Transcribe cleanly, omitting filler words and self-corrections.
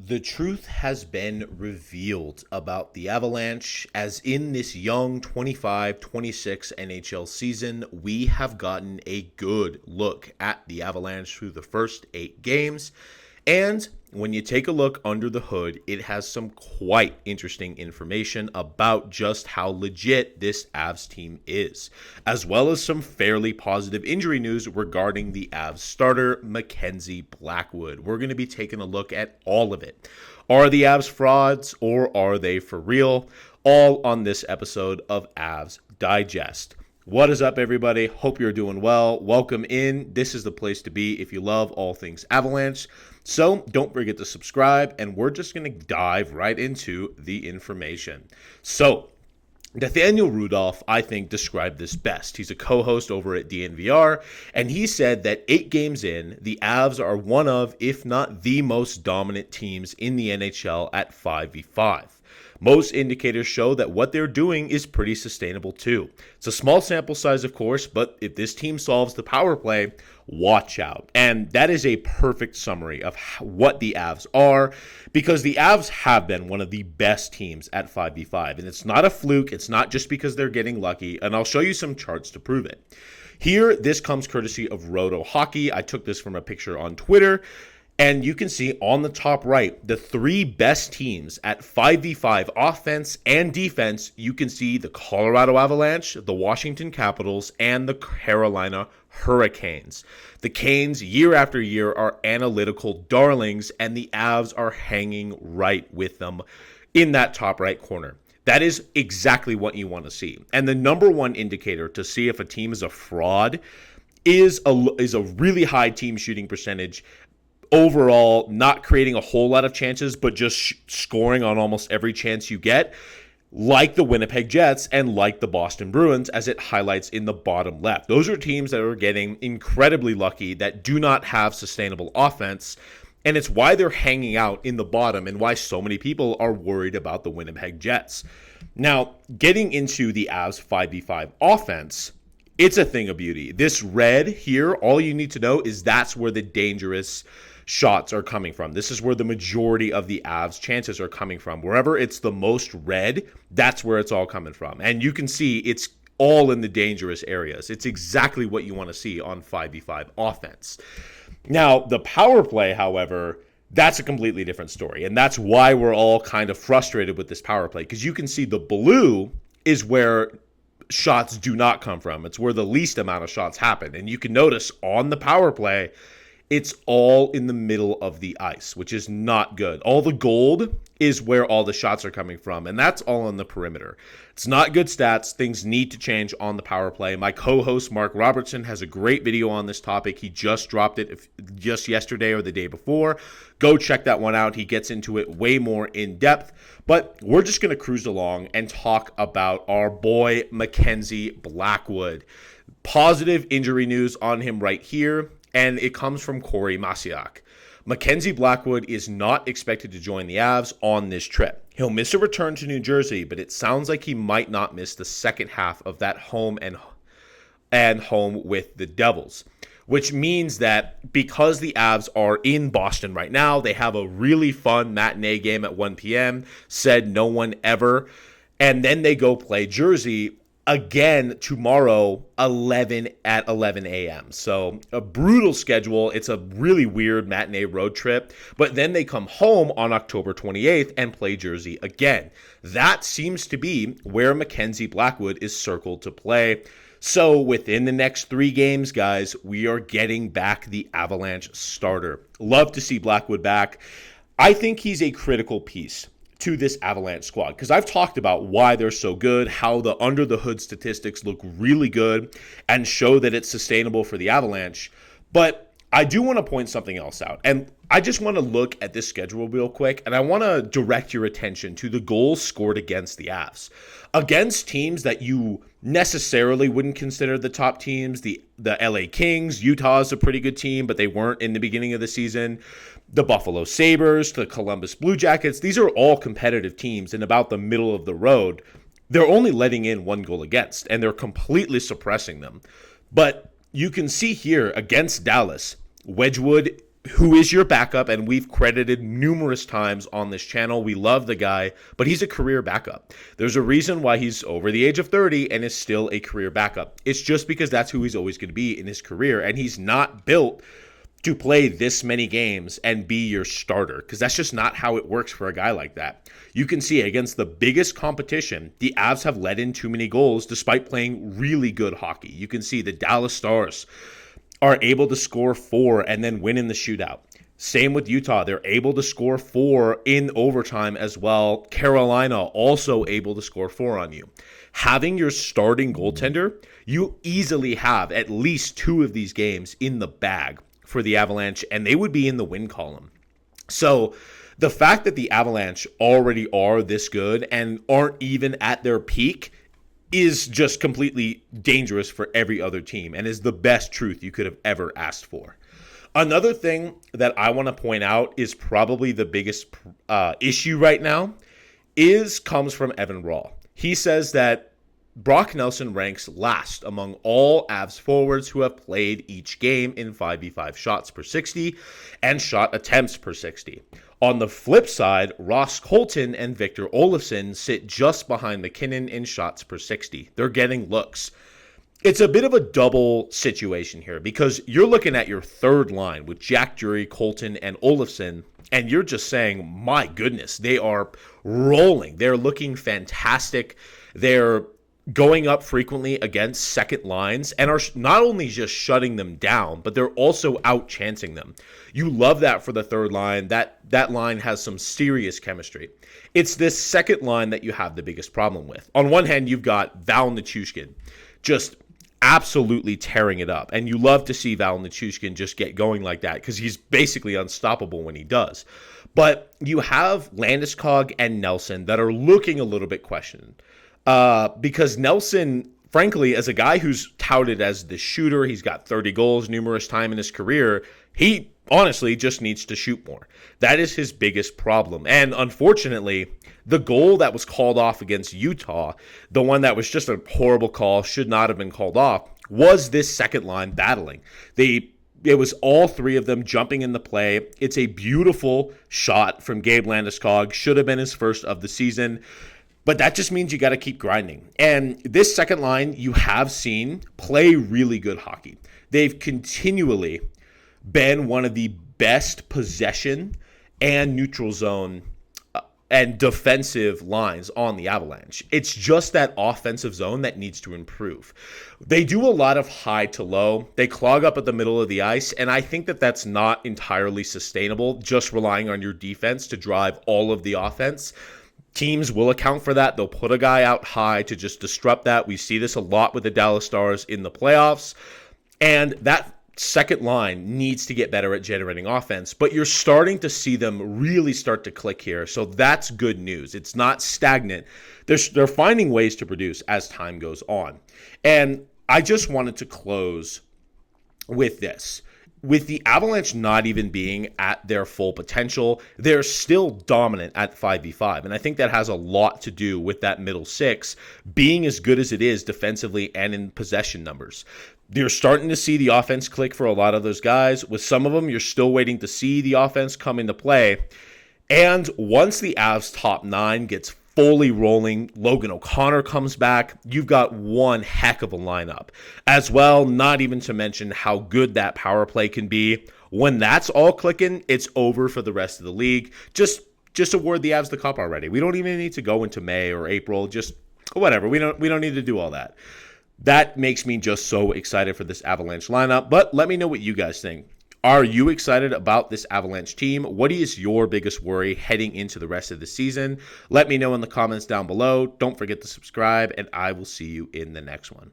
The truth has been revealed about the Avalanche, as in this young 25-26 NHL season, we have gotten a good look at the Avalanche through the first 8 games. And when you take a look under the hood, it has some quite interesting information about just how legit this Avs team is, as well as some fairly positive injury news regarding the Avs starter, Mackenzie Blackwood. We're going to be taking a look at all of it. Are the Avs frauds or are they for real? All on this episode of Avs Digest. What is up, everybody? Hope you're doing well. Welcome in. This is the place to be if you love all things Avalanche. So don't forget to subscribe, and we're just going to dive right into the information. So Nathaniel Rudolph, I think, described this best. He's a co-host over at DNVR, and he said that 8 games in, the Avs are one of, if not the most dominant teams in the NHL at 5v5. Most indicators show that what they're doing is pretty sustainable too. It's a small sample size, of course, but if this team solves the power play, watch out. And that is a perfect summary of what the Avs are, because the Avs have been one of the best teams at 5v5. And it's not a fluke. It's not just because they're getting lucky. And I'll show you some charts to prove it. Here, this comes courtesy of Roto Hockey. I took this from a picture on Twitter. And you can see on the top right, the 3 best teams at 5v5 offense and defense. You can see the Colorado Avalanche, the Washington Capitals, and the Carolina Hurricanes. The Canes, year after year, are analytical darlings, and the Avs are hanging right with them in that top right corner. That is exactly what you want to see. And the number one indicator to see if a team is a fraud is a really high team shooting percentage. Overall, not creating a whole lot of chances, but just scoring on almost every chance you get, like the Winnipeg Jets and like the Boston Bruins, as it highlights in the bottom left. Those are teams that are getting incredibly lucky, that do not have sustainable offense, and it's why they're hanging out in the bottom and why so many people are worried about the Winnipeg Jets. Now, getting into the Avs 5v5 offense, it's a thing of beauty. This red here, all you need to know is that's where the dangerous shots are coming from. This is where the majority of the Avs chances are coming from. Wherever it's the most red, that's where it's all coming from. And you can see it's all in the dangerous areas. It's exactly what you want to see on 5v5 offense. Now, the power play, however, that's a completely different story. And that's why we're all kind of frustrated with this power play, because you can see the blue is where shots do not come from. It's where the least amount of shots happen. And you can notice on the power play, it's all in the middle of the ice, which is not good. All the gold is where all the shots are coming from, and that's all on the perimeter. It's not good stats. Things need to change on the power play. My co-host, Mark Robertson, has a great video on this topic. He just dropped it just yesterday or the day before. Go check that one out. He gets into it way more in depth, but we're just going to cruise along and talk about our boy, Mackenzie Blackwood. Positive injury news on him right here. And it comes from Corey Masiak. Mackenzie Blackwood is not expected to join the Avs on this trip. He'll miss a return to New Jersey, but it sounds like he might not miss the second half of that home with the Devils, which means that because the Avs are in Boston right now, they have a really fun matinee game at 1 p.m., said no one ever, and then they go play Jersey again tomorrow, 11 a.m. So a brutal schedule. It's a really weird matinee road trip. But then they come home on October 28th and play Jersey again. That seems to be where Mackenzie Blackwood is circled to play. So within the next 3 games, guys, we are getting back the Avalanche starter. Love to see Blackwood back. I think he's a critical piece to this Avalanche squad, because I've talked about why they're so good, how the under the hood statistics look really good and show that it's sustainable for the Avalanche. But I do want to point something else out, and I just want to look at this schedule real quick, and I want to direct your attention to the goals scored against the Avs. Against teams that you necessarily wouldn't consider the top teams, the LA Kings. Utah is a pretty good team, but they weren't in the beginning of the season. The Buffalo Sabres, the Columbus Blue Jackets, these are all competitive teams and about the middle of the road. They're only letting in 1 goal against, and they're completely suppressing them. But you can see here against Dallas, Wedgwood who is your backup, and we've credited numerous times on this channel. We love the guy, but he's a career backup. There's a reason why he's over the age of 30 and is still a career backup. It's just because that's who he's always going to be in his career, and he's not built to play this many games and be your starter, because that's just not how it works for a guy like that. You can see against the biggest competition, the Avs have let in too many goals despite playing really good hockey. You can see the Dallas Stars are able to score 4 and then win in the shootout. Same with Utah. They're able to score 4 in overtime as well. Carolina also able to score 4 on you. Having your starting goaltender, you easily have at least 2 of these games in the bag for the Avalanche, and they would be in the win column. So the fact that the Avalanche already are this good and aren't even at their peak is just completely dangerous for every other team and is the best truth you could have ever asked for. Another thing that I want to point out is probably the biggest issue right now comes from Evan Raw. He says that Brock Nelson ranks last among all Avs forwards who have played each game in 5v5 shots per 60 and shot attempts per 60. On the flip side, Ross Colton and Victor Olofsson sit just behind MacKinnon in shots per 60. They're getting looks. It's a bit of a double situation here because you're looking at your third line with Jack Drury, Colton, and Olofsson, and you're just saying, my goodness, they are rolling. They're looking fantastic. They're going up frequently against second lines and are not only just shutting them down, but they're also out-chancing them. You love that for the third line. That line has some serious chemistry. It's this second line that you have the biggest problem with. On one hand, you've got Val Nichushkin just absolutely tearing it up. And you love to see Val Nichushkin just get going like that because he's basically unstoppable when he does. But you have Landeskog and Nelson that are looking a little bit questioned. Because Nelson, frankly, as a guy who's touted as the shooter, he's got 30 goals numerous times in his career, he honestly just needs to shoot more. That is his biggest problem. And unfortunately, the goal that was called off against Utah, the one that was just a horrible call, should not have been called off, was this second line battling. It was all 3 of them jumping in the play. It's a beautiful shot from Gabe Landeskog. Should have been his first of the season. But that just means you got to keep grinding. And this second line you have seen play really good hockey. They've continually been one of the best possession and neutral zone and defensive lines on the Avalanche. It's just that offensive zone that needs to improve. They do a lot of high to low. They clog up at the middle of the ice, and I think that that's not entirely sustainable, just relying on your defense to drive all of the offense. Teams will account for that. They'll put a guy out high to just disrupt that. We see this a lot with the Dallas Stars in the playoffs. And that second line needs to get better at generating offense. But you're starting to see them really start to click here. So that's good news. It's not stagnant. They're finding ways to produce as time goes on. And I just wanted to close with this. With the Avalanche not even being at their full potential, they're still dominant at 5v5. And I think that has a lot to do with that middle six being as good as it is defensively and in possession numbers. You're starting to see the offense click for a lot of those guys. With some of them, you're still waiting to see the offense come into play. And once the Avs top 9 gets fully rolling, Logan O'Connor comes back, you've got one heck of a lineup. As well, not even to mention how good that power play can be. When that's all clicking, it's over for the rest of the league. Just award the Avs the cup already. We don't even need to go into May or April. Just whatever. We don't need to do all that. That makes me just so excited for this Avalanche lineup. But let me know what you guys think. Are you excited about this Avalanche team? What is your biggest worry heading into the rest of the season? Let me know in the comments down below. Don't forget to subscribe, and I will see you in the next one.